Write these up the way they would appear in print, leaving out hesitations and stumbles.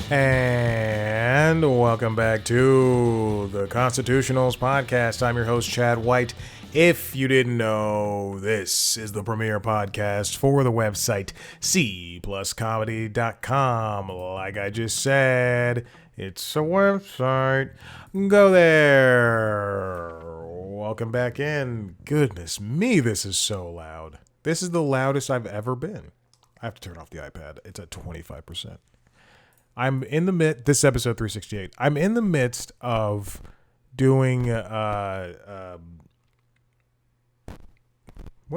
And welcome back to the Constitutionals podcast. I'm your host, Chad White. If you didn't know, this is the premier podcast for the website cpluscomedy.com. Like I just said, it's a website. Go there. Welcome back in. Goodness me, this is so loud. This is the loudest I've ever been. I have to turn off the iPad. It's at 25%. I'm in the this episode 368. I'm in the midst of doing what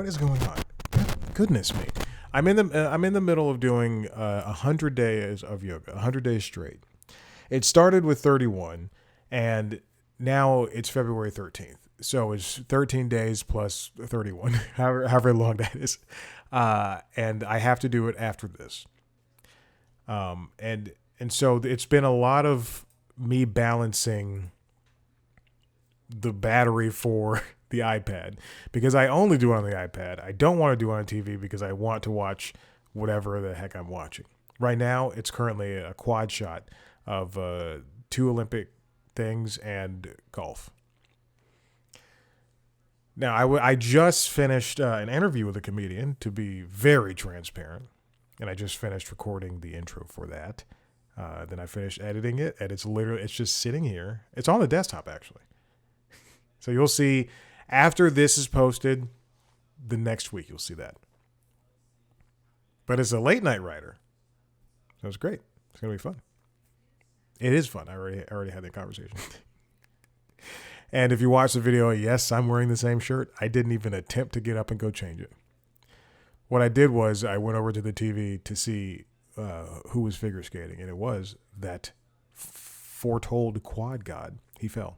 is going on? Goodness me. I'm in the middle of doing 100 days of yoga, 100 days straight. It started with 31 and now it's February 13th. So it's 13 days plus 31, however long that is. And I have to do it after this. And so it's been a lot of me balancing the battery for the iPad because I only do it on the iPad. I don't want to do it on TV because I want to watch whatever the heck I'm watching. Right now, it's currently a quad shot of 2 Olympic things and golf. Now, I just finished an interview with a comedian, to be very transparent, and I just finished recording the intro for that. Then I finished editing it, and it's just sitting here. It's on the desktop, actually. So you'll see, after this is posted, the next week you'll see that. But it's a late night writer. So it's great. It's going to be fun. It is fun. I already had that conversation. And if you watch the video, yes, I'm wearing the same shirt. I didn't even attempt to get up and go change it. What I did was I went over to the TV to see who was figure skating, and it was that foretold quad god. He fell.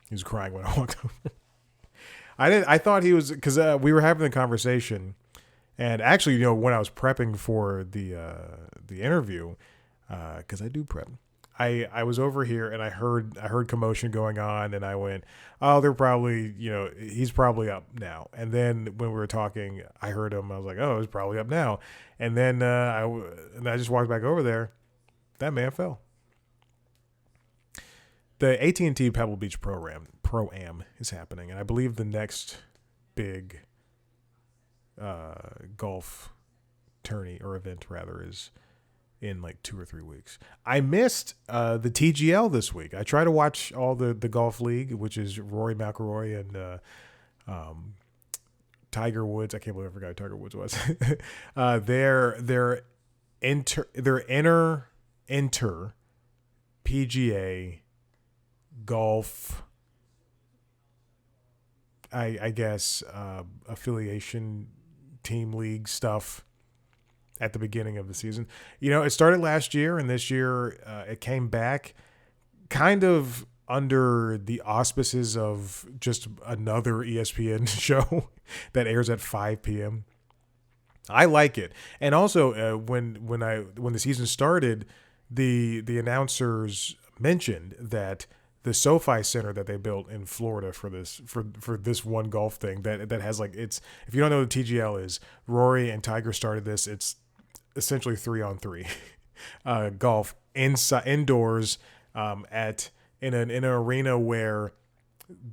He was crying when I walked over. I thought he was, because we were having the conversation, and actually, when I was prepping for the interview, because I do prep, I was over here and I heard commotion going on, and I went, oh, they're probably, he's probably up now. And then when we were talking, I heard him. I was like, oh, he's probably up now. And then I just walked back over there. That man fell. The AT&T Pebble Beach Pro-Am is happening, and I believe the next big golf tourney or event rather is in like 2 or 3 weeks. I missed the TGL this week. I try to watch all the Golf League, which is Rory McIlroy and Tiger Woods. I can't believe I forgot who Tiger Woods was. Their inter PGA golf, I guess, affiliation team league stuff at the beginning of the season. It started last year, and this year it came back kind of under the auspices of just another ESPN show that airs at 5 p.m. I like it. And also when the season started, the announcers mentioned that the SoFi Center that they built in Florida for this one golf thing that has it's, if you don't know what the TGL is, Rory and Tiger started this. It's essentially 3-on-3 golf indoors in an arena where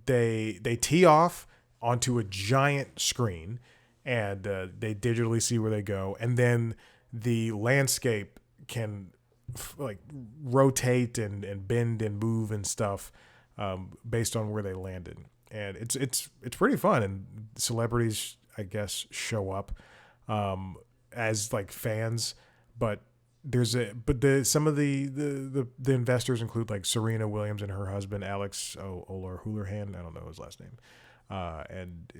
they tee off onto a giant screen, and they digitally see where they go, and then the landscape can rotate and bend and move and stuff based on where they landed. And it's pretty fun, and celebrities, I guess, show up as fans, but some of the investors include Serena Williams and her husband Alex O'Houlihan. I don't know his last name, and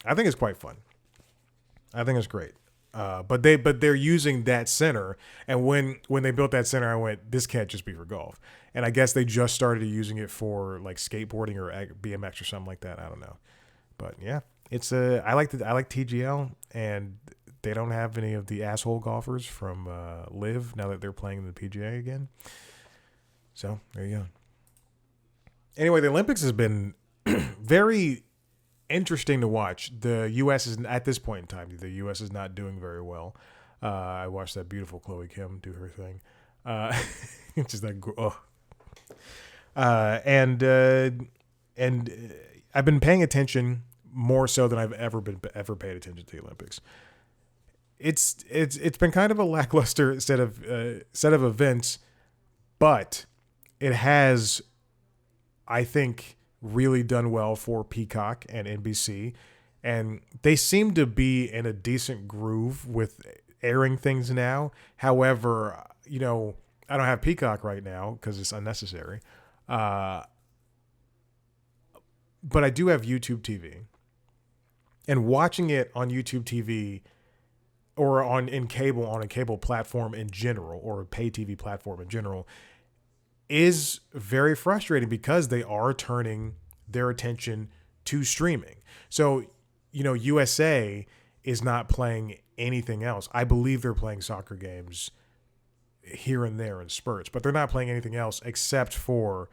I think it's quite fun. I think it's great. But they're using that center, and when they built that center, I went, this can't just be for golf. And I guess they just started using it for skateboarding or BMX or something like that. I don't know, but yeah, I like TGL, and they don't have any of the asshole golfers from Live now that they're playing in the PGA again. So there you go. Anyway, the Olympics has been very interesting to watch. The U.S. is, at this point in time, the U.S. is not doing very well. I watched that beautiful Chloe Kim do her thing. It's just like, oh. And I've been paying attention more so than I've ever paid attention to the Olympics. It's been kind of a lackluster set of events, but it has, I think, really done well for Peacock and NBC, and they seem to be in a decent groove with airing things now. However, I don't have Peacock right now because it's unnecessary. But I do have YouTube TV, and watching it on YouTube TV or on a cable platform in general, or a pay TV platform in general, is very frustrating because they are turning their attention to streaming. So, USA is not playing anything else. I believe they're playing soccer games here and there in spurts, but they're not playing anything else except for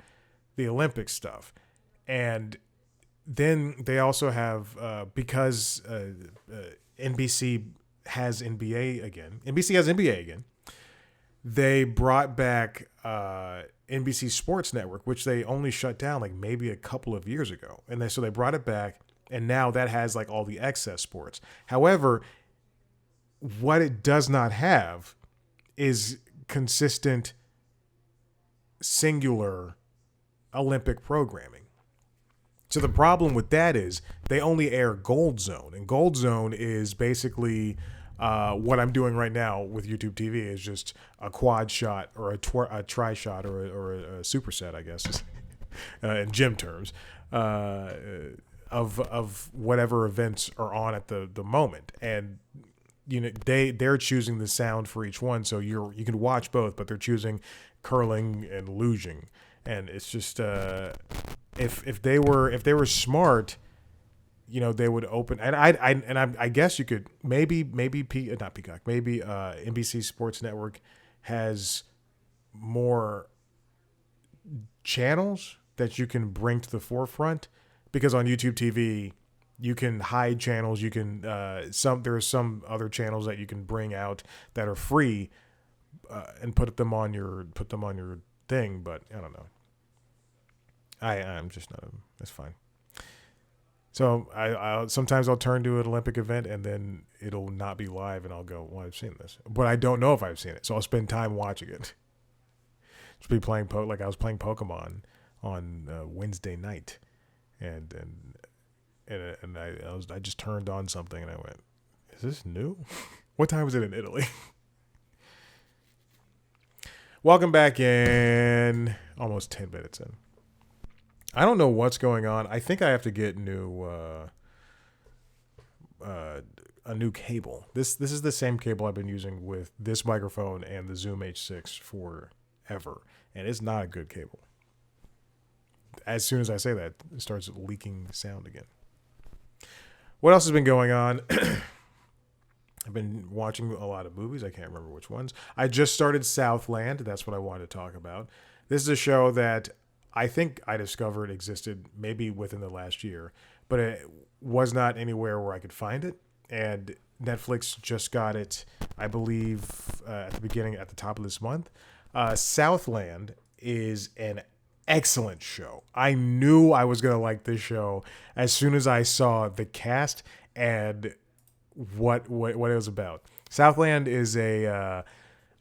the Olympic stuff. And then they also have, because NBC has NBA again. NBC has NBA again. They brought back NBC Sports Network, which they only shut down like maybe a couple of years ago. And so they brought it back, and now that has like all the excess sports. However, what it does not have is consistent, singular Olympic programming. So the problem with that is they only air Gold Zone, and Gold Zone is basically what I'm doing right now with YouTube TV is just a quad shot or a tri shot or a superset, I guess, in gym terms, of whatever events are on at the moment. And they're choosing the sound for each one, so you can watch both, but they're choosing curling and luging, and it's just if they were smart, they would open, and I guess you could maybe not Peacock, maybe NBC Sports Network has more channels that you can bring to the forefront, because on YouTube TV you can hide channels. You can there are some other channels that you can bring out that are free and put them on your thing, but I don't know. I'm just not. It's fine. So I'll sometimes I'll turn to an Olympic event and then it'll not be live, and I'll go, well, I've seen this, but I don't know if I've seen it, so I'll spend time watching it. Just be playing like I was playing Pokemon on Wednesday night, and I just turned on something and I went, is this new? What time was it in Italy? Welcome back in. Almost 10 minutes in. I don't know what's going on. I think I have to get a new cable. This is the same cable I've been using with this microphone and the Zoom H6 forever, and it's not a good cable. As soon as I say that, it starts leaking sound again. What else has been going on? I've been watching a lot of movies. I can't remember which ones. I just started Southland. That's what I wanted to talk about. This is a show that I think I discovered existed maybe within the last year, but it was not anywhere where I could find it. And Netflix just got it, I believe, at the top of this month. Southland is an excellent show. I knew I was going to like this show as soon as I saw the cast and what it was about. Southland is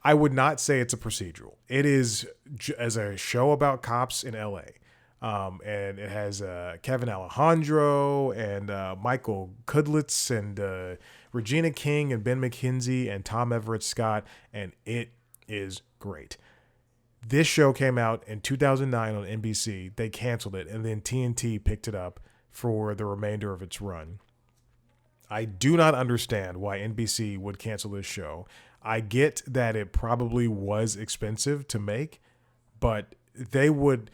I would not say it's a procedural. It is as a show about cops in LA. And it has Kevin Alejandro and Michael Kudlitz and Regina King and Ben McKenzie and Tom Everett Scott, and it is great. This show came out in 2009 on NBC. They canceled it, and then TNT picked it up for the remainder of its run. I do not understand why NBC would cancel this show. I get that it probably was expensive to make, but they would,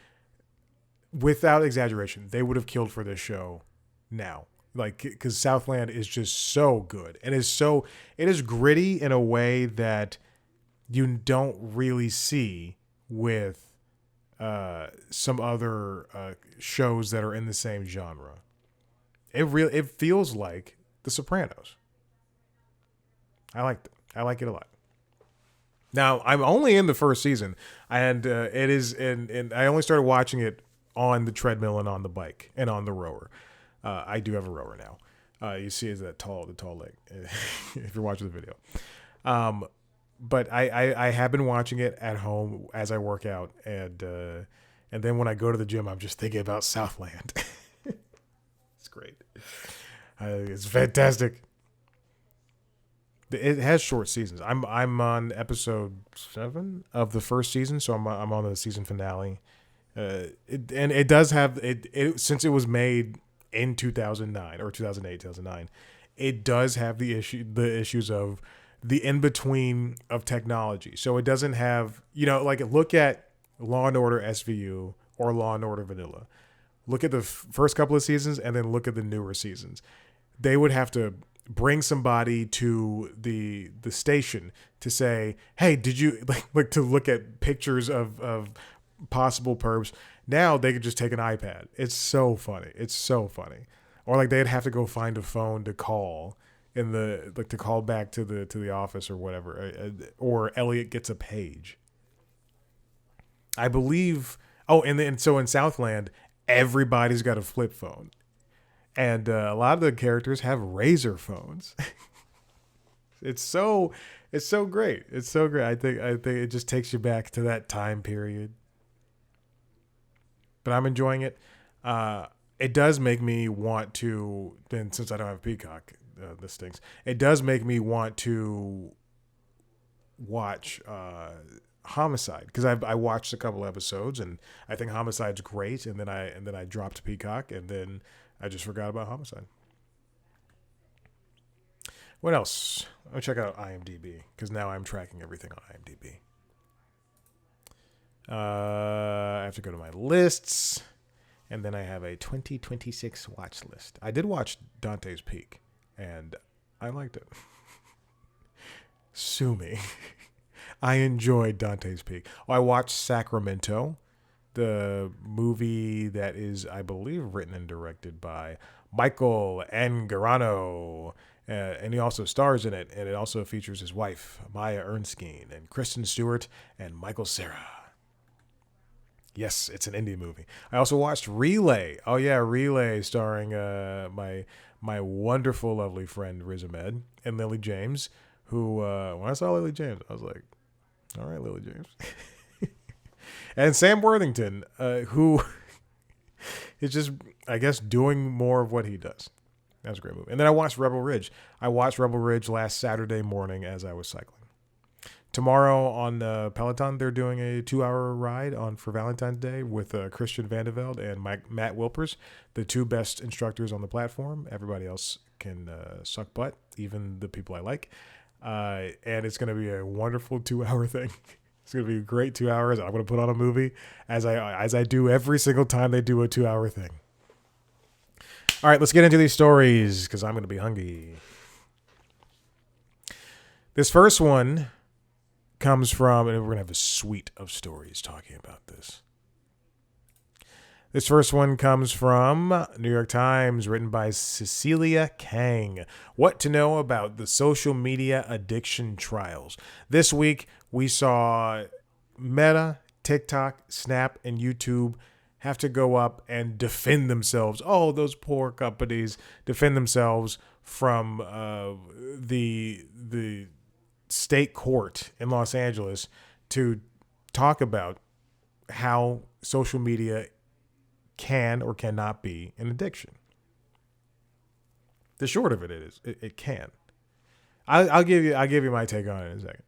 without exaggeration, they would have killed for this show now. Like, because Southland is just so good. It is gritty in a way that you don't really see with some other shows that are in the same genre. It feels like The Sopranos. I like it a lot. Now I'm only in the first season, and it is, and I only started watching it on the treadmill and on the bike and on the rower. I do have a rower now. You see, is that the tall leg? If you're watching the video, but I have been watching it at home as I work out, and then when I go to the gym, I'm just thinking about Southland. It's great. It's fantastic. It has short seasons. I'm on episode 7 of the first season, so I'm on the season finale. And it does have it since it was made in 2009 or 2008, 2009. It does have the issues of the in between of technology. So it doesn't have, like, look at Law and Order SVU or Law and Order Vanilla. Look at the first couple of seasons and then look at the newer seasons. They would have to bring somebody to the station to say, hey, did you like to look at pictures of possible perps? Now they could just take an iPad. It's so funny. It's so funny. Or like they'd have to go find a phone to call to call back to the office or whatever. Or Elliot gets a page. I believe. Oh, and so in Southland, everybody's got a flip phone. And a lot of the characters have razor phones. It's so great. It's so great. I think it just takes you back to that time period. But I'm enjoying it. It does make me want to. Then since I don't have Peacock, this stinks. It does make me want to watch Homicide, because I watched a couple episodes and I think Homicide's great. And then I dropped Peacock and then I just forgot about Homicide. What else? I'll check out IMDb, because now I'm tracking everything on IMDb. I have to go to my lists, and then I have a 2026 watch list. I did watch Dante's Peak, and I liked it. Sue me. I enjoyed Dante's Peak. I watched Sacramento, the movie that is, I believe, written and directed by Michael Angarano. And he also stars in it. And it also features his wife, Maya Erskine, and Kristen Stewart, and Michael Cera. Yes, it's an indie movie. I also watched Relay. Oh, yeah, Relay, starring my wonderful, lovely friend Riz Ahmed and Lily James, who, when I saw Lily James, I was like, all right, Lily James. And Sam Worthington, who is just, I guess, doing more of what he does. That was a great movie. And then I watched Rebel Ridge. I watched Rebel Ridge last Saturday morning as I was cycling. Tomorrow on Peloton, they're doing a 2-hour ride for Valentine's Day with Christian Vandeveld and Matt Wilpers, the two best instructors on the platform. Everybody else can suck butt, even the people I like. And it's going to be a wonderful 2-hour thing. It's going to be a great 2 hours. I'm going to put on a movie as I do every single time they do a 2-hour thing. All right, let's get into these stories because I'm going to be hungry. This first one comes from, and we're going to have a suite of stories talking about this. This first one comes from New York Times, written by Cecilia Kang. What to know about the social media addiction trials. This week, we saw Meta, TikTok, Snap, and YouTube have to go up and defend themselves. Oh, those poor companies defend themselves from the state court in Los Angeles to talk about how social media can or cannot be an addiction. The short of it is, it can. I'll give you my take on it in a second.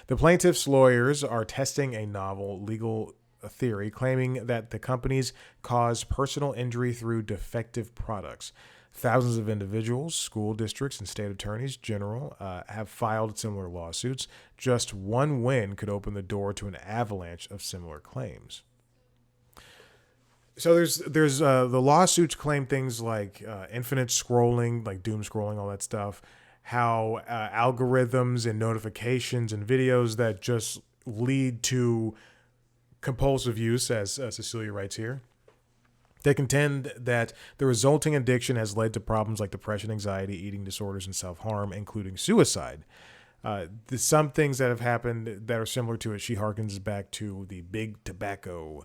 The plaintiff's lawyers are testing a novel legal theory claiming that the companies cause personal injury through defective products. Thousands of individuals, school districts, and state attorneys general have filed similar lawsuits. Just one win could open the door to an avalanche of similar claims. So there's the lawsuits claim things like infinite scrolling, like doom scrolling, all that stuff. How algorithms and notifications and videos that just lead to compulsive use, as Cecilia writes here. They contend that the resulting addiction has led to problems like depression, anxiety, eating disorders, and self-harm, including suicide. Some things that have happened that are similar to it, she harkens back to the big tobacco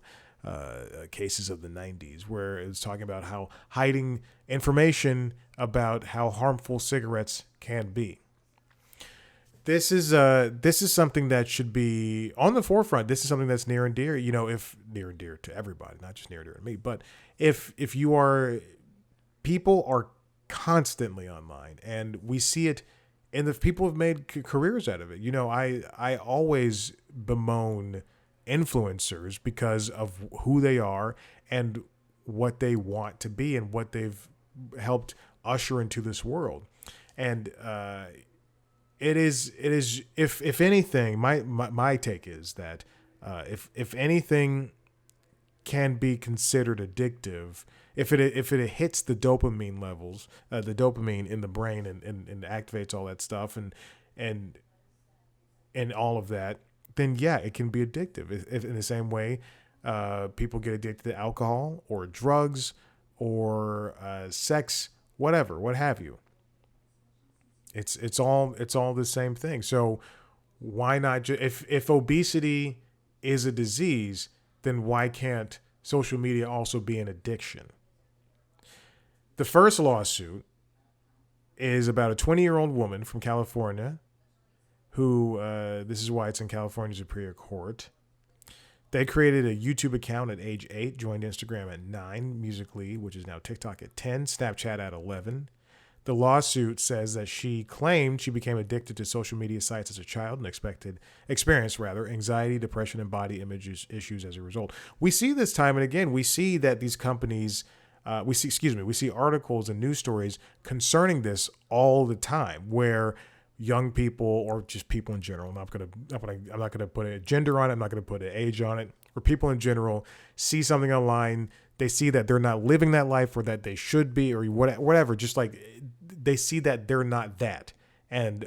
cases of the 90s, where it's talking about how hiding information about how harmful cigarettes can be. This is something that should be on the forefront. This is something that's near and dear, if near and dear to everybody, not just near and dear to me, but if you are, people are constantly online, and we see it, and the people have made careers out of it. I always bemoan influencers because of who they are and what they want to be and what they've helped usher into this world. And it is if anything, my take is that if anything can be considered addictive, if it hits the dopamine levels, the dopamine in the brain, and activates all that stuff, and all of that, then yeah, it can be addictive. If in the same way, people get addicted to alcohol or drugs or sex, whatever, what have you. It's all the same thing. So why not if obesity is a disease, then why can't social media also be an addiction? The first lawsuit is about a 20-year-old woman from California who, this is why it's in California Superior Court. They created a YouTube account at age 8, joined Instagram at 9, Musical.ly, which is now TikTok, at 10, Snapchat at 11. The lawsuit says that she claimed she became addicted to social media sites as a child and experienced anxiety, depression, and body image issues as a result. We see this time and again. We see that these companies, we see articles and news stories concerning this all the time, where young people, or just people in general, I'm not gonna put a gender on it, I'm not gonna put an age on it, or people in general see something online, they see that they're not living that life, or that they should be, or whatever, just like they see that they're not that,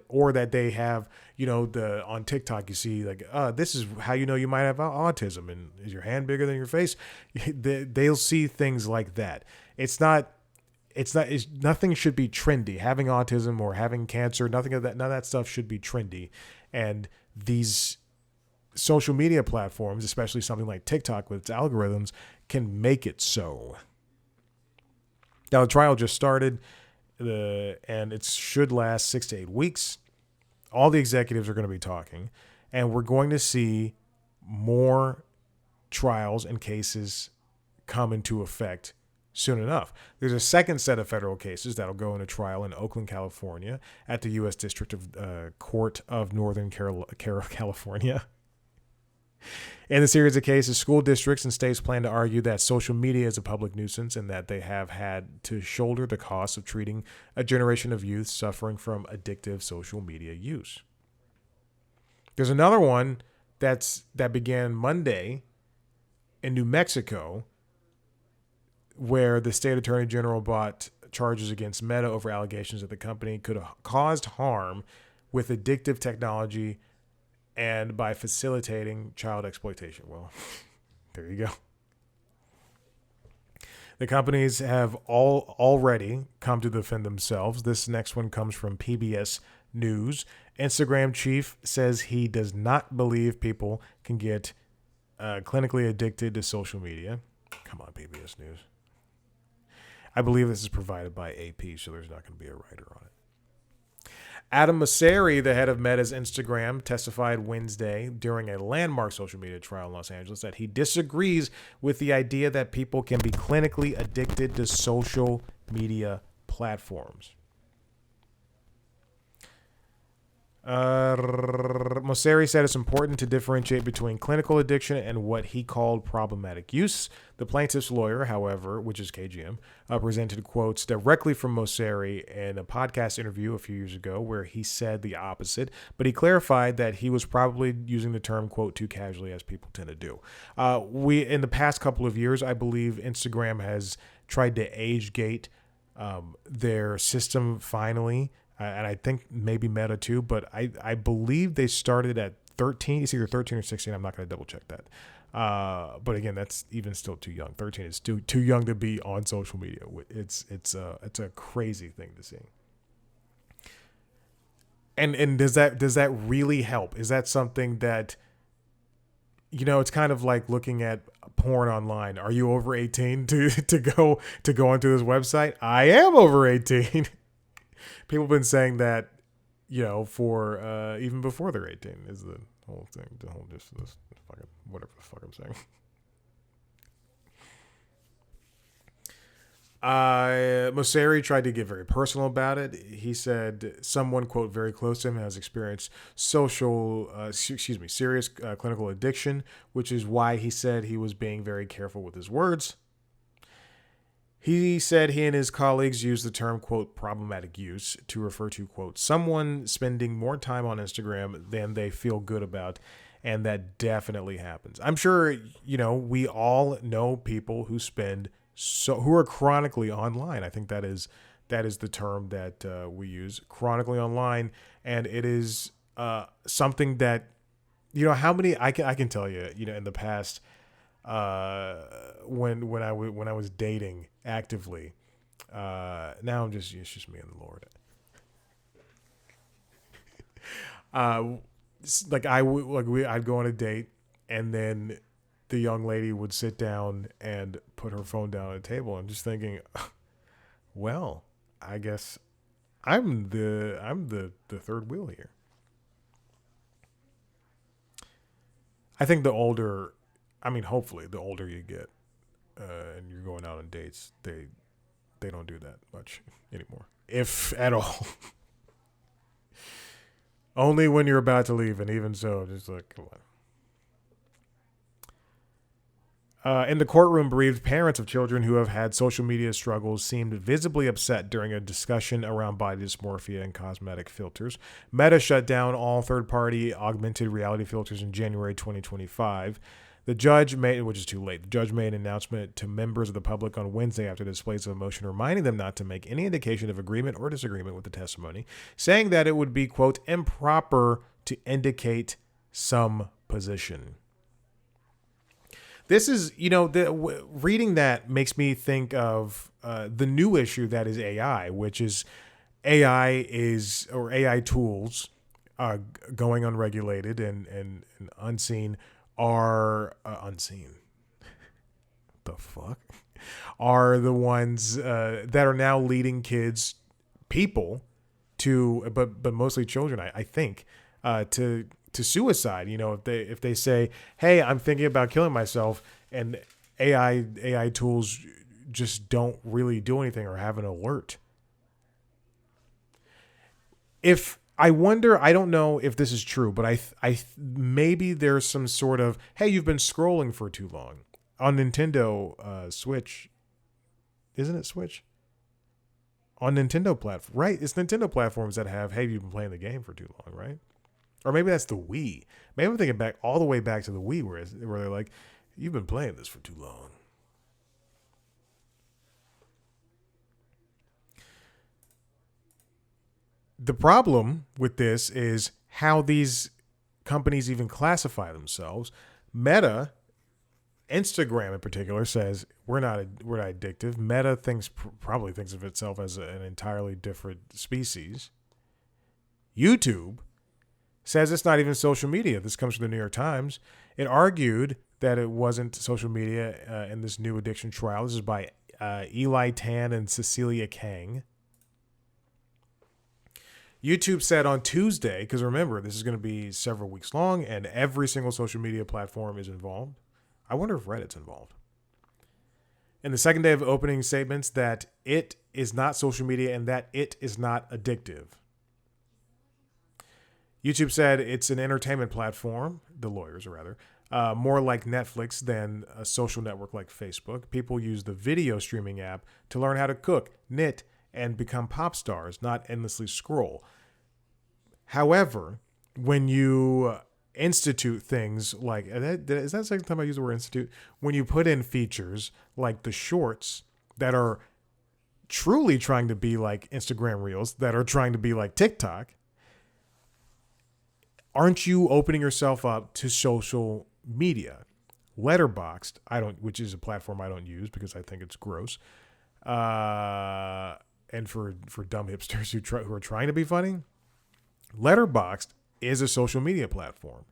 or that they have, on TikTok you see like, this is how you might have autism, and is your hand bigger than your face? They'll see things like that. Nothing should be trendy. Having autism or having cancer, none of that stuff should be trendy. And these social media platforms, especially something like TikTok with its algorithms, can make it so. Now the trial just started, and it should last 6 to 8 weeks. All the executives are going to be talking, and we're going to see more trials and cases come into effect soon enough. There's a second set of federal cases that'll go into trial in Oakland, California, at the U.S. District of Court of Northern California. In the series of cases, school districts and states plan to argue that social media is a public nuisance and that they have had to shoulder the cost of treating a generation of youth suffering from addictive social media use. There's another one that began Monday in New Mexico, where the state attorney general brought charges against Meta over allegations that the company could have caused harm with addictive technology and by facilitating child exploitation. Well, there you go. The companies have already come to defend themselves. This next one comes from PBS News. Instagram chief says he does not believe people can get clinically addicted to social media. Come on, PBS News. I believe this is provided by AP, so there's not going to be a writer on it. Adam Mosseri, the head of Meta's Instagram, testified Wednesday during a landmark social media trial in Los Angeles that he disagrees with the idea that people can be clinically addicted to social media platforms. Mosseri said it's important to differentiate between clinical addiction and what he called problematic use. The plaintiff's lawyer, however, which is KGM, presented quotes directly from Mosseri in a podcast interview a few years ago where he said the opposite, but he clarified that he was probably using the term, quote, too casually, as people tend to do. In the past couple of years, I believe Instagram has tried to age gate their system finally. And I think maybe Meta too, but I believe they started at 13. It's either 13 or 16. I'm not going to double check that. But again, that's even still too young. 13 is too young to be on social media. It's a crazy thing to see. And does that really help? Is that something that, it's kind of like looking at porn online. Are you over 18 to go onto this website? I am over 18. People have been saying that, for even before they're 18 is the whole thing. The whole this fucking whatever the fuck I'm saying. Mosseri tried to get very personal about it. He said someone, quote, very close to him has experienced serious clinical addiction, which is why he said he was being very careful with his words. He said he and his colleagues use the term, quote, problematic use to refer to, quote, someone spending more time on Instagram than they feel good about. And that definitely happens. I'm sure, we all know people who who are chronically online. I think that is the term that we use, chronically online. And it is something that, how many, I can tell you, in the past, when I was dating actively, now it's just me and the Lord. I'd go on a date, and then the young lady would sit down and put her phone down on the table. I'm just thinking, well, I guess I'm the third wheel here. I think hopefully the older you get, and you're going out on dates, they don't do that much anymore, if at all. Only when you're about to leave, and even so, just like, come on. In the courtroom, bereaved parents of children who have had social media struggles seemed visibly upset during a discussion around body dysmorphia and cosmetic filters. Meta shut down all third-party augmented reality filters in January 2025. The judge which is too late, the judge made an announcement to members of the public on Wednesday after displays of emotion, reminding them not to make any indication of agreement or disagreement with the testimony, saying that it would be, quote, improper to indicate some position. This is, reading that makes me think of the new issue that is AI, which is AI tools going unregulated and unseen are unseen. The fuck? Are the ones that are now leading people to, but mostly children, I think, to suicide. If they say, hey, I'm thinking about killing myself, and AI tools just don't really do anything or have an alert. I don't know if this is true, but I maybe there's some sort of, hey, you've been scrolling for too long on Nintendo Switch. Isn't it Switch? On Nintendo platform, right? It's Nintendo platforms that have, hey, you've been playing the game for too long, right? Or maybe that's the Wii. Maybe I'm thinking back all the way back to the Wii where they're like, you've been playing this for too long. The problem with this is how these companies even classify themselves. Meta, Instagram in particular, says we're not addictive. Meta probably thinks of itself as an entirely different species. YouTube says it's not even social media. This comes from the New York Times. It argued that it wasn't social media in this new addiction trial. This is by Eli Tan and Cecilia Kang. YouTube said on Tuesday, because remember, this is going to be several weeks long, and every single social media platform is involved. I wonder if Reddit's involved. In the second day of opening statements, that it is not social media and that it is not addictive. YouTube said it's an entertainment platform, the lawyers are rather, more like Netflix than a social network like Facebook. People use the video streaming app to learn how to cook, knit, and become pop stars, not endlessly scroll. However, when you institute things like, is that the second time I use the word institute? When you put in features like the shorts that are truly trying to be like Instagram Reels, that are trying to be like TikTok, aren't you opening yourself up to social media? Letterboxd, which is a platform I don't use because I think it's gross. And for dumb hipsters who are trying to be funny, Letterboxd is a social media platform.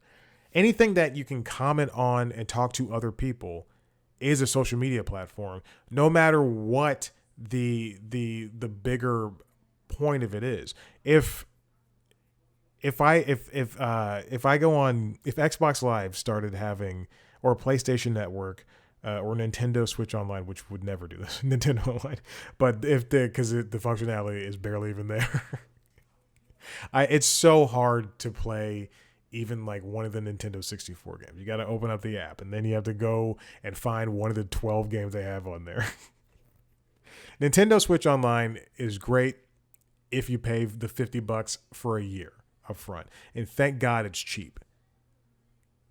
Anything that you can comment on and talk to other people is a social media platform, no matter what the bigger point of it is. If I go on, if Xbox Live started having, or PlayStation Network, or Nintendo Switch Online, which would never do this, Nintendo Online, but if because the functionality is barely even there, it's so hard to play even like one of the Nintendo 64 games. You got to open up the app, and then you have to go and find one of the 12 games they have on there. Nintendo Switch Online is great if you pay the $50 for a year up front, and thank God it's cheap.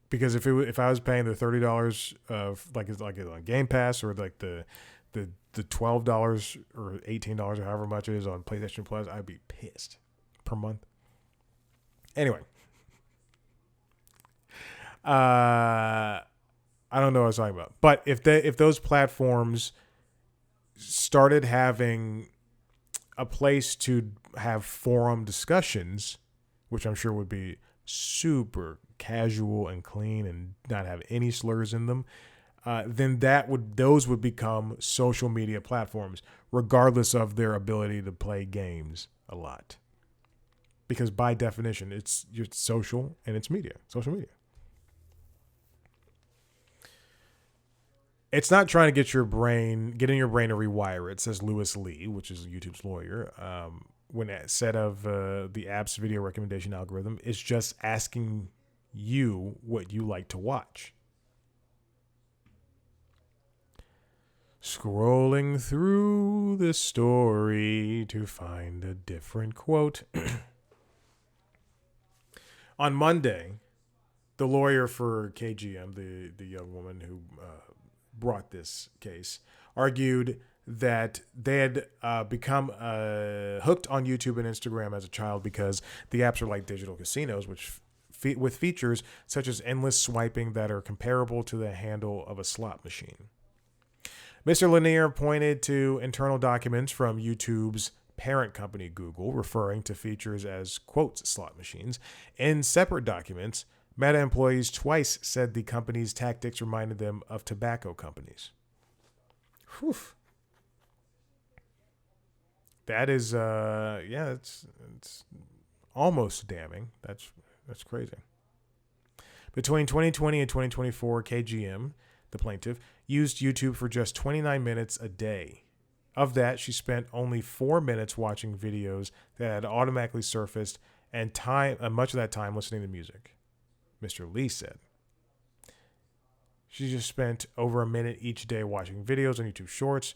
Because if I was paying the $30 like on Game Pass, or like the $12 or $18 or however much it is on PlayStation Plus, I'd be pissed per month. Anyway, I don't know what I was talking about, but if those platforms started having a place to have forum discussions, which I'm sure would be super casual and clean and not have any slurs in them, then those would become social media platforms, regardless of their ability to play games a lot. Because by definition, it's social and it's media, social media. It's not trying to get in your brain to rewire it, says Lewis Lee, which is YouTube's lawyer. When it said of the app's video recommendation algorithm, it's just asking you what you like to watch. Scrolling through the story to find a different quote. On Monday, the lawyer for KGM, the young woman who brought this case, argued that they had become hooked on YouTube and Instagram as a child because the apps are like digital casinos, with features such as endless swiping that are comparable to the handle of a slot machine. Mr. Lanier pointed to internal documents from YouTube's parent company, Google, referring to features as, quote, slot machines. In separate documents, Meta employees twice said the company's tactics reminded them of tobacco companies. Whew. That is, it's almost damning. That's crazy. Between 2020 and 2024, KGM, the plaintiff, used YouTube for just 29 minutes a day. Of that, she spent only 4 minutes watching videos that had automatically surfaced, and much of that time listening to music, Mr. Lee said. She just spent over a minute each day watching videos on YouTube Shorts,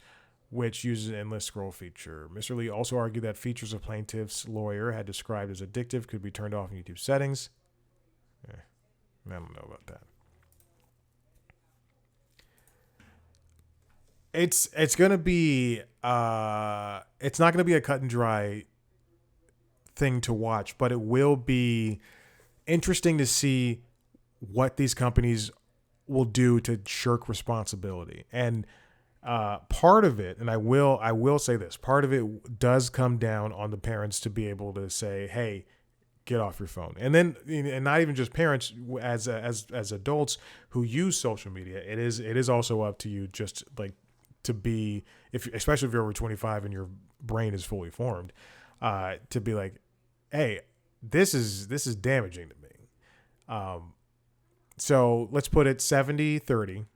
which uses an endless scroll feature. Mr. Lee also argued that features of plaintiff's lawyer had described as addictive could be turned off in YouTube settings. I don't know about that. It's gonna be it's not gonna be a cut and dry thing to watch, but it will be interesting to see what these companies will do to shirk responsibility. And part of it, and I will say this, part of it does come down on the parents to be able to say, hey, get off your phone. And then, and not even just parents, as adults who use social media, it is also up to you, just like, to be, especially if you're over 25 and your brain is fully formed, to be like, hey, this is damaging to me. So let's put it 70-30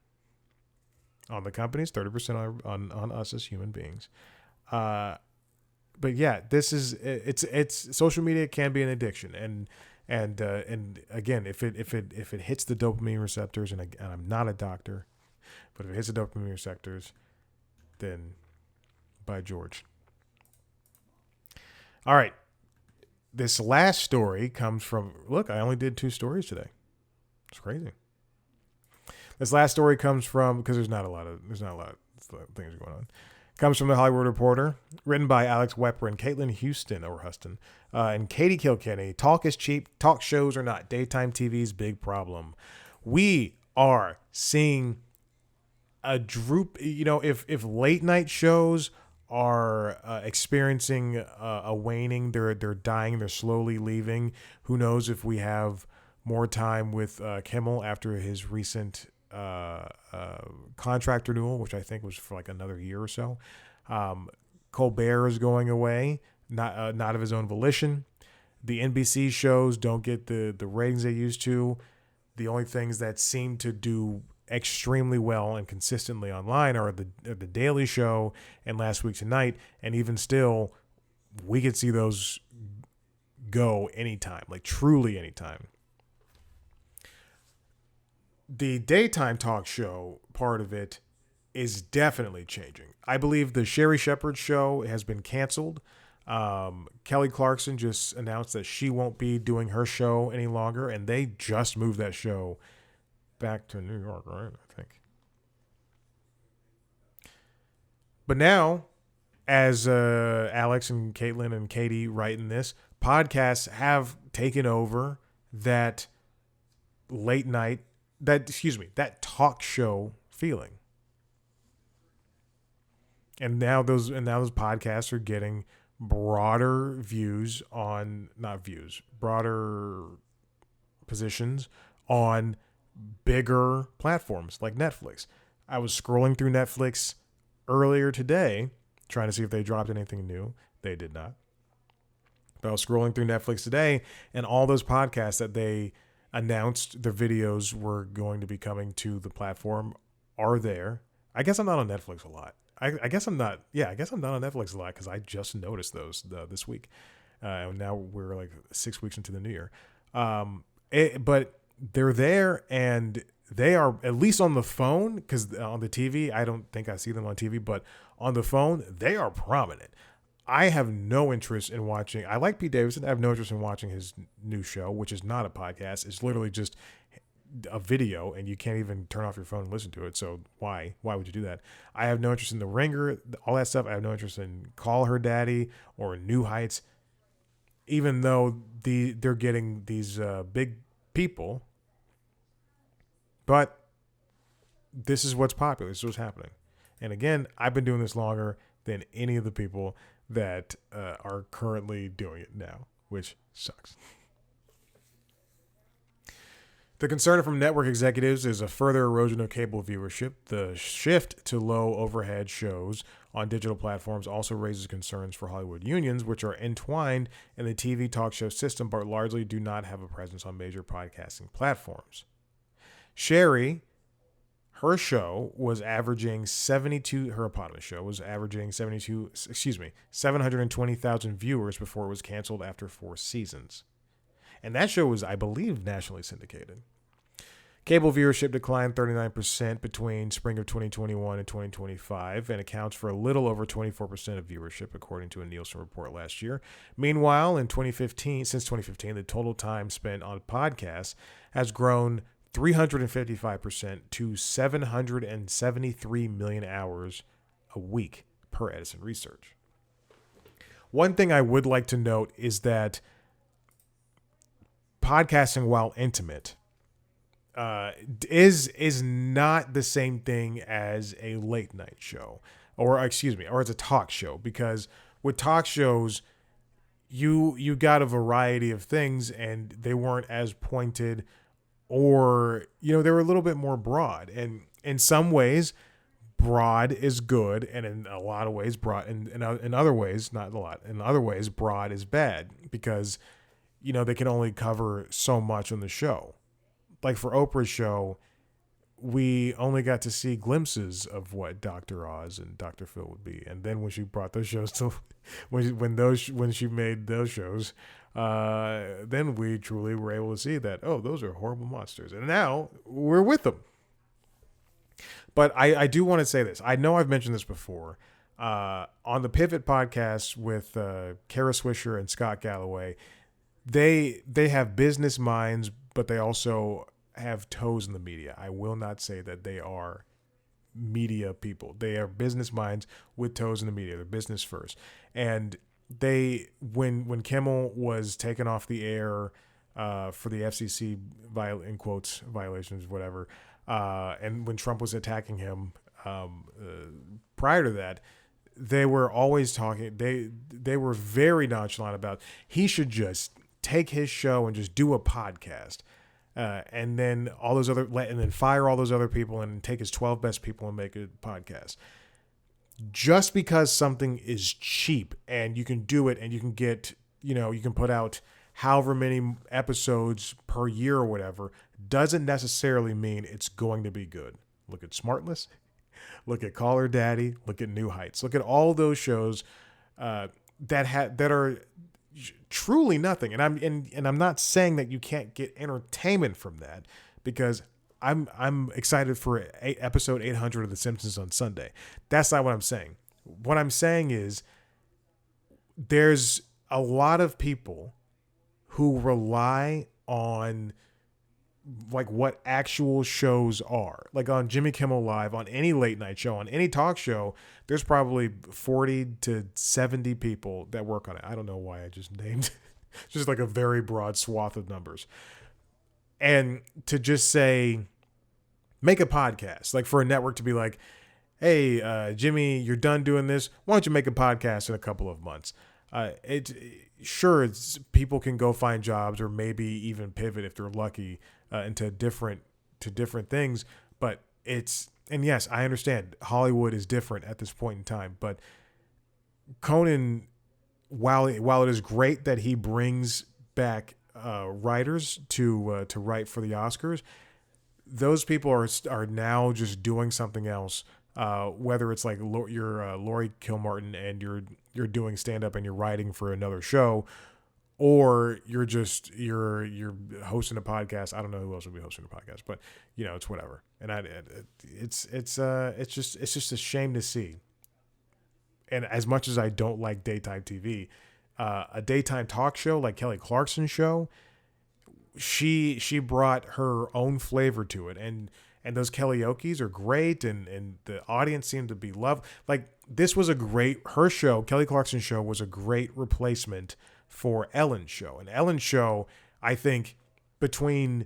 on the companies, 30% on us as human beings. But yeah, it's social media can be an addiction, and again, if it hits the dopamine receptors, and I'm not a doctor, but if it hits the dopamine receptors, then by George. All right. This last story comes from, look, I only did 2 stories today. It's crazy. This last story comes from, because there's not a lot of things going on. Comes from the Hollywood Reporter, written by Alex Wepper and Caitlin Huston, and Katie Kilkenny. Talk is cheap. Talk shows are not. Daytime TV's big problem. We are seeing a droop. If late night shows are experiencing a waning. They're dying. They're slowly leaving. Who knows if we have more time with Kimmel after his recent contract renewal, which I think was for like another year or so. Colbert is going away, not of his own volition. The NBC shows don't get the ratings they used to. The only things that seem to do extremely well and consistently online are the Daily Show and Last Week Tonight, and even still, we could see those go anytime, like truly anytime. The daytime talk show part of it is definitely changing. I believe the Sherri Shepherd show has been canceled. Kelly Clarkson just announced that she won't be doing her show any longer, and they just moved that show back to New York, right? I think. But now, as Alex and Caitlin and Katie write in this, podcasts have taken over that late night, that talk show feeling. And now those podcasts are getting broader broader positions on bigger platforms like Netflix. I was scrolling through Netflix earlier today trying to see if they dropped anything new. They did not. But I was scrolling through Netflix today, and all those podcasts that they announced their videos were going to be coming to the platform are there. I guess I'm not on Netflix a lot. I guess I'm not. Yeah, I guess I'm not on Netflix a lot because I just noticed those this week. And now we're like 6 weeks into the new year. But they're there, and they are, at least on the phone, because on the TV, I don't think I see them on TV, but on the phone, they are prominent. I have no interest in watching. I like Pete Davidson. I have no interest in watching his new show, which is not a podcast. It's literally just a video, and you can't even turn off your phone and listen to it. So why would you do that? I have no interest in The Ringer, all that stuff. I have no interest in Call Her Daddy or New Heights, even though they're getting these big people. But this is what's popular. This is what's happening. And again, I've been doing this longer than any of the people that are currently doing it now, which sucks. The concern from network executives is a further erosion of cable viewership. The shift to low overhead shows on digital platforms also raises concerns for Hollywood unions, which are entwined in the TV talk show system but largely do not have a presence on major podcasting platforms. Sherri, her show was averaging 720,000 viewers before it was canceled after 4 seasons. And that show was, I believe, nationally syndicated. Cable viewership declined 39% between spring of 2021 and 2025 and accounts for a little over 24% of viewership, according to a Nielsen report last year. Meanwhile, since 2015, the total time spent on podcasts has grown 355% to 773 million hours a week per Edison Research. One thing I would like to note is that podcasting, while intimate, is not the same thing as a late night show, or as a talk show, because with talk shows, you got a variety of things, and they weren't as pointed, or they were a little bit more broad. And in some ways, broad is good, and in a lot of ways, broad, and in other ways, not a lot, in other ways, broad is bad, because they can only cover so much on the show. Like for Oprah's show, we only got to see glimpses of what Dr. Oz and Dr. Phil would be. And then when she brought those shows to, when she made those shows, then we truly were able to see that, oh, those are horrible monsters. And now we're with them. But I do want to say this. I know I've mentioned this before. On the Pivot podcast with Kara Swisher and Scott Galloway, they have business minds, but they also have toes in the media. I will not say that they are media people. They are business minds with toes in the media. They're business first. And they, when Kimmel was taken off the air for the FCC in quotes violations, whatever, and when Trump was attacking him prior to that, they were always talking. They were very nonchalant about he should just take his show and just do a podcast, and then and then fire all those other people and take his 12 best people and make a podcast. Just because something is cheap and you can do it and you can get, you can put out however many episodes per year or whatever, doesn't necessarily mean it's going to be good. Look at Smartless, look at Call Her Daddy, look at New Heights, look at all those shows that are truly nothing. And I'm not saying that you can't get entertainment from that, because I'm excited for episode 800 of The Simpsons on Sunday. That's not what I'm saying. What I'm saying is there's a lot of people who rely on like what actual shows are. Like on Jimmy Kimmel Live, on any late night show, on any talk show, there's probably 40 to 70 people that work on it. I don't know why I just named just like a very broad swath of numbers. And to just say, make a podcast, like for a network to be like, hey, Jimmy, you're done doing this. Why don't you make a podcast in a couple of months? People can go find jobs or maybe even pivot if they're lucky into different things. But and yes, I understand Hollywood is different at this point in time. But Conan, while it is great that he brings back writers to write for the Oscars, those people are now just doing something else. Whether it's like you're Laurie Kilmartin and you're doing stand up and you're writing for another show, or you're hosting a podcast. I don't know who else would be hosting a podcast, but it's whatever. And it's just a shame to see. And as much as I don't like daytime TV, a daytime talk show like Kelly Clarkson's show, she brought her own flavor to it, and those karaoke's are great, and the audience seemed to be loved. Like this was her show, Kelly Clarkson's show, was a great replacement for Ellen's show. And Ellen's show, I think, between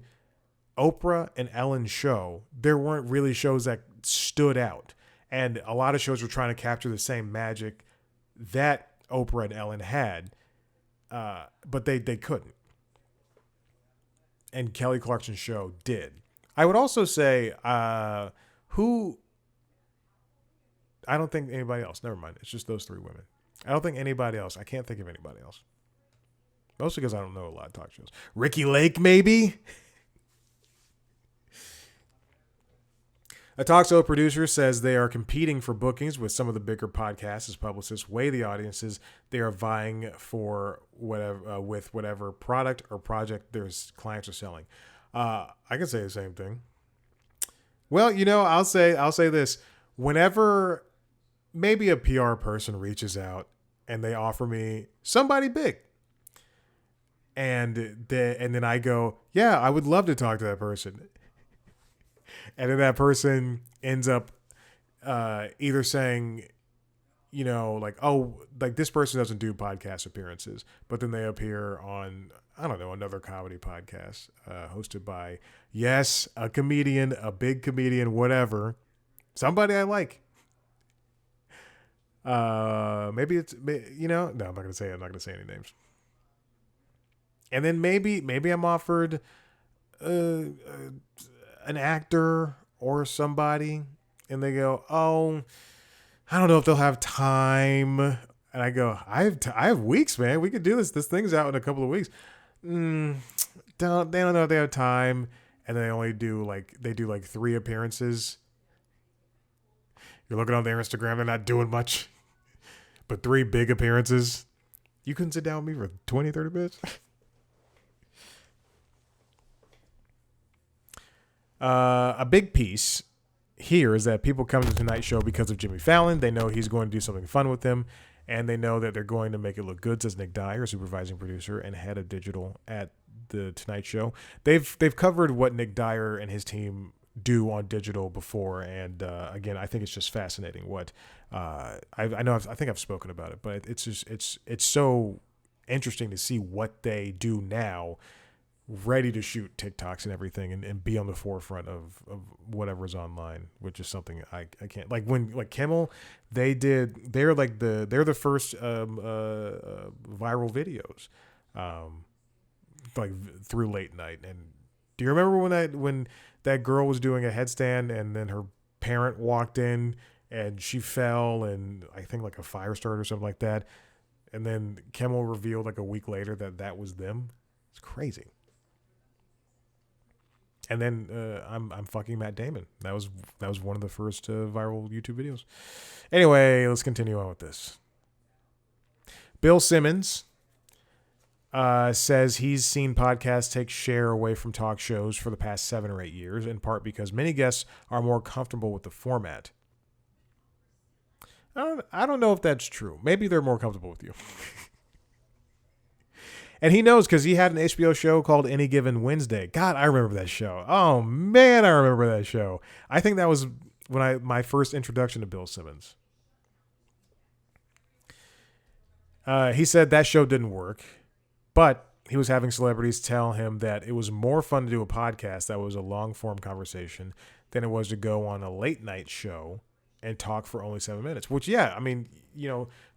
Oprah and Ellen's show, there weren't really shows that stood out, and a lot of shows were trying to capture the same magic that Oprah and Ellen had, but they couldn't. And Kelly Clarkson's show did. I would also say, I don't think anybody else. Never mind. It's just those three women. I don't think anybody else. I can't think of anybody else. Mostly because I don't know a lot of talk shows. Ricky Lake, maybe? A talk show producer says they are competing for bookings with some of the bigger podcasts as publicists weigh the audiences they are vying for with whatever product or project their clients are selling. I can say the same thing. Well, I'll say this. Whenever maybe a PR person reaches out and they offer me somebody big, and then I go, yeah, I would love to talk to that person. And then that person ends up either saying, like, oh, like this person doesn't do podcast appearances, but then they appear on, I don't know, another comedy podcast hosted by, yes, a comedian, a big comedian, whatever, somebody I like. Maybe it's, no, I'm not gonna say any names. And then maybe I'm offered an actor or somebody, and they go, oh, I don't know if they'll have time. And I go, I have weeks, man. We could do this. This thing's out in a couple of weeks. They don't know if they have time. And they do like 3 appearances. You're looking on their Instagram, they're not doing much, but 3 big appearances. You couldn't sit down with me for 20, 30 minutes. A big piece here is that people come to the Tonight Show because of Jimmy Fallon. They know he's going to do something fun with them, and they know that they're going to make it look good, says Nick Dyer, supervising producer and head of digital at the Tonight Show. They've covered what Nick Dyer and his team do on digital before, and again, I think it's just fascinating what I think I've spoken about it, but it's so interesting to see what they do now ready to shoot TikToks and everything and be on the forefront of whatever's online, which is something I can't, like when like Kimmel, they're the first viral videos, like through late night. And do you remember when that girl was doing a headstand and then her parent walked in and she fell and I think like a fire started or something like that, and then Kimmel revealed like a week later that was them. It's crazy. And then I'm fucking Matt Damon. That was one of the first viral YouTube videos. Anyway, let's continue on with this. Bill Simmons says he's seen podcasts take share away from talk shows for the past 7 or 8 years, in part because many guests are more comfortable with the format. I don't know if that's true. Maybe they're more comfortable with you. And he knows because he had an HBO show called Any Given Wednesday. God, I remember that show. Oh, man, I remember that show. I think that was my first introduction to Bill Simmons. He said that show didn't work, but he was having celebrities tell him that it was more fun to do a podcast that was a long-form conversation than it was to go on a late-night show and talk for only 7 minutes. Which, yeah, I mean,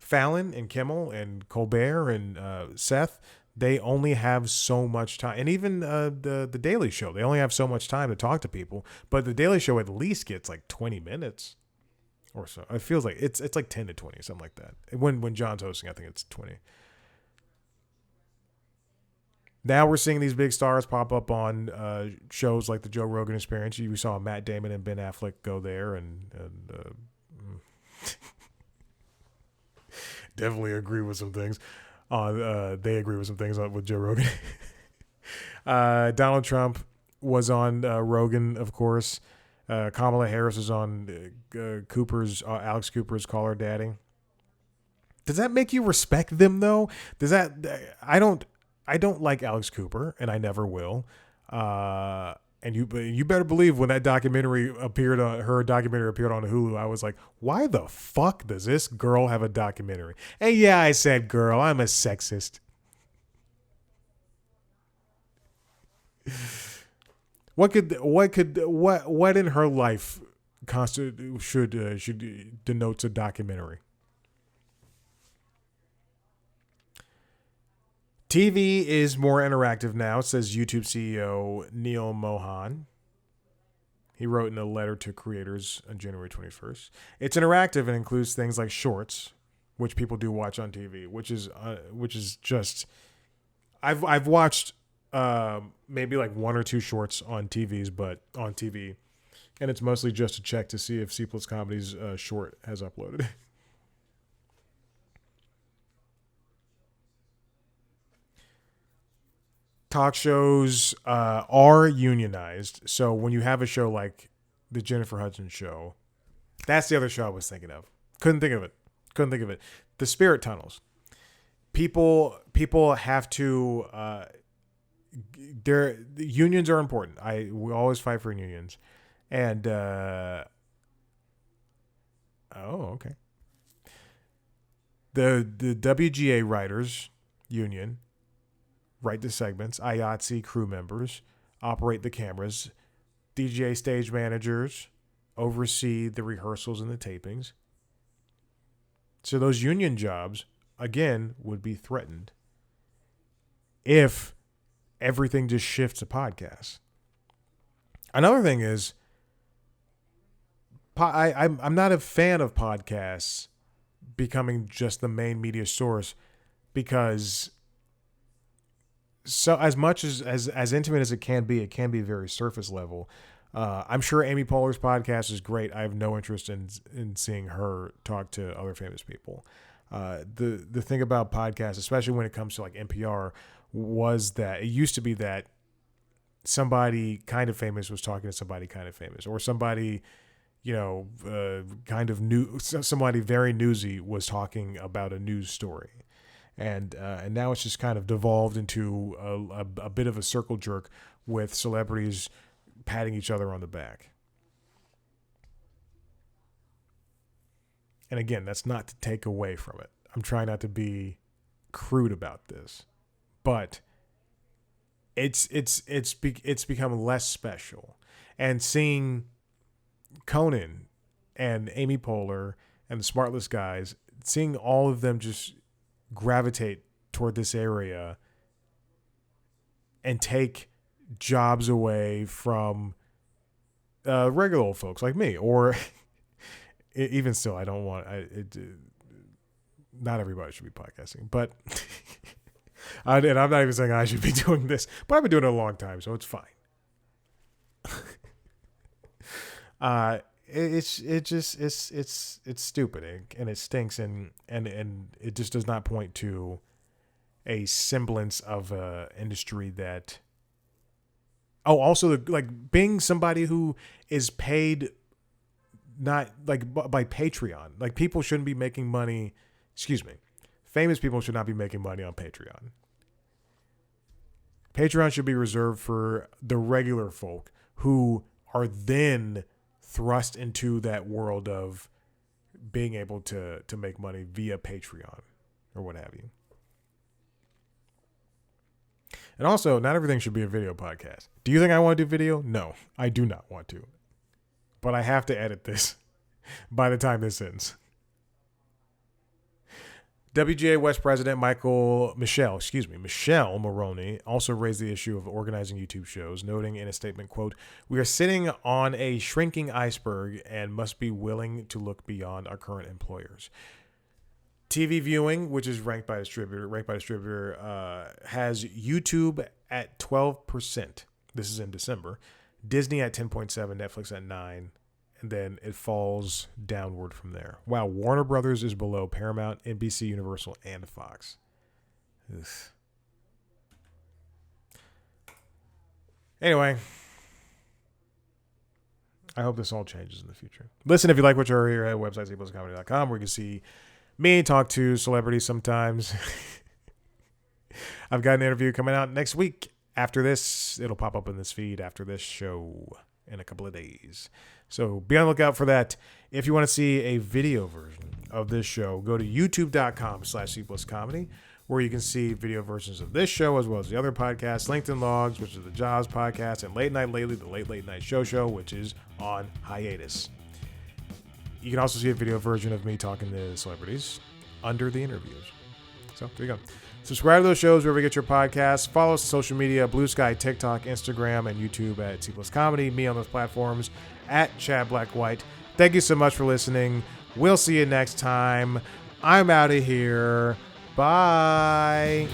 Fallon and Kimmel and Colbert and Seth, they only have so much time. And even the Daily Show, they only have so much time to talk to people. But the Daily Show at least gets like 20 minutes or so. It feels like it's like 10 to 20, something like that. When John's hosting, I think it's 20. Now we're seeing these big stars pop up on shows like the Joe Rogan Experience. We saw Matt Damon and Ben Affleck go there, and definitely agree with some things. They agree with some things with Joe Rogan. Donald Trump was on Rogan, of course. Kamala Harris is on Alex Cooper's Call Her Daddy. Does that make you respect them though? I don't like Alex Cooper, and I never will. And you better believe when that documentary appeared on Hulu, I was like, why the fuck does this girl have a documentary? And yeah, I said girl. I'm a sexist. What in her life should denotes a documentary? TV is more interactive now, says YouTube CEO Neil Mohan. He wrote in a letter to creators on January 21st. It's interactive and includes things like shorts, which people do watch on TV, which is just I've watched maybe like 1 or 2 shorts on TV, and it's mostly just to check to see if C Plus Comedy's short has uploaded. Talk shows are unionized. So when you have a show like the Jennifer Hudson show, that's the other show I was thinking of. Couldn't think of it. The Spirit Tunnels. People have to. The unions are important. We always fight for unions, and okay. The WGA writers union write the segments. IATSE crew members operate the cameras. DJ stage managers oversee the rehearsals and the tapings. So those union jobs, again, would be threatened if everything just shifts to podcasts. Another thing is, I'm not a fan of podcasts becoming just the main media source, because so as much as intimate as it can be very surface level. I'm sure Amy Poehler's podcast is great. I have no interest in seeing her talk to other famous people. The thing about podcasts, especially when it comes to like NPR, was that it used to be that somebody kind of famous was talking to somebody kind of famous, or somebody, kind of new, somebody very newsy was talking about a news story. And now it's just kind of devolved into a bit of a circle jerk with celebrities patting each other on the back. And again, that's not to take away from it. I'm trying not to be crude about this. But it's become less special. And seeing Conan and Amy Poehler and the Smartless guys, seeing all of them just gravitate toward this area and take jobs away from regular old folks like me, or even still, I don't want not everybody should be podcasting, but and I'm not even saying I should be doing this, but I've been doing it a long time, so it's fine. It's stupid and it stinks and it just does not point to a semblance of a industry that. Oh, also being somebody who is paid not like by Patreon. Like people shouldn't be making money. Excuse me. Famous people should not be making money on Patreon. Patreon should be reserved for the regular folk who are then thrust into that world of being able to make money via Patreon or what have you. And also, not everything should be a video podcast. Do you think I want to do video? No, I do not want to. But I have to edit this by the time this ends. WGA West President Michelle Moroney also raised the issue of organizing YouTube shows, noting in a statement, quote, "We are sitting on a shrinking iceberg and must be willing to look beyond our current employers." TV viewing, which is ranked by distributor, has YouTube at 12%. This is in December. Disney at 10.7, Netflix at 9, and then it falls downward from there. Wow, Warner Brothers is below Paramount, NBC, Universal, and Fox. Ugh. Anyway, I hope this all changes in the future. Listen, if you like what you're hearing at website cpluscomedy.com, where you can see me talk to celebrities sometimes. I've got an interview coming out next week. After this, it'll pop up in this feed after this show in a couple of days. So be on the lookout for that. If you want to see a video version of this show, go to youtube.com/cpluscomedy, where you can see video versions of this show as well as the other podcasts, LinkedIn Logs, which is the Jaws podcast, and Late Night Lately, the Late Night Show, which is on hiatus. You can also see a video version of me talking to celebrities under the interviews. So there you go. Subscribe to those shows wherever you get your podcasts. Follow us on social media, Blue Sky, TikTok, Instagram, and YouTube at C Plus Comedy. Me on those platforms at Chad Black White. Thank you so much for listening. We'll see you next time. I'm out of here. Bye.